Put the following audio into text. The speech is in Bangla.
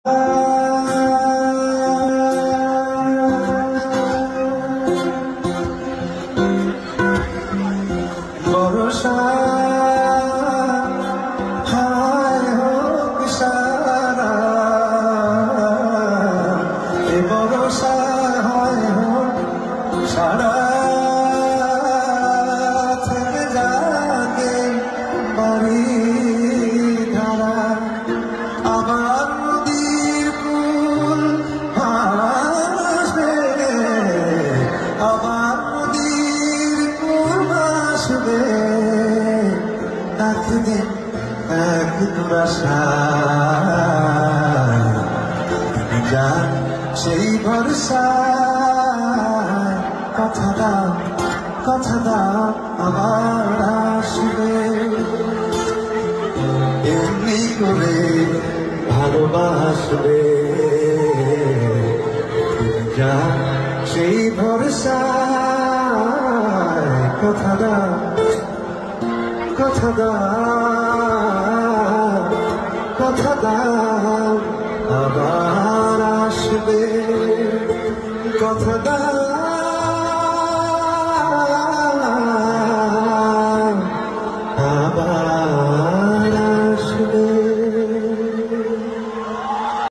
ভরসা হায় হোক সারা, এ ভরসা হায় হোক সারা, থেকে যাকে বাড়ি ধারা আবার নদীর কুল ভাসবে, আবার নদীর কুল ভাসবে, একদিন এক দুরাশায় যান সেই ভরসা। কথা দাও আবার আসবে, এমনি করে ভালোবাসবে, যান সেই ভরসা। কথা দাও আবার আসবে, কথা দাও।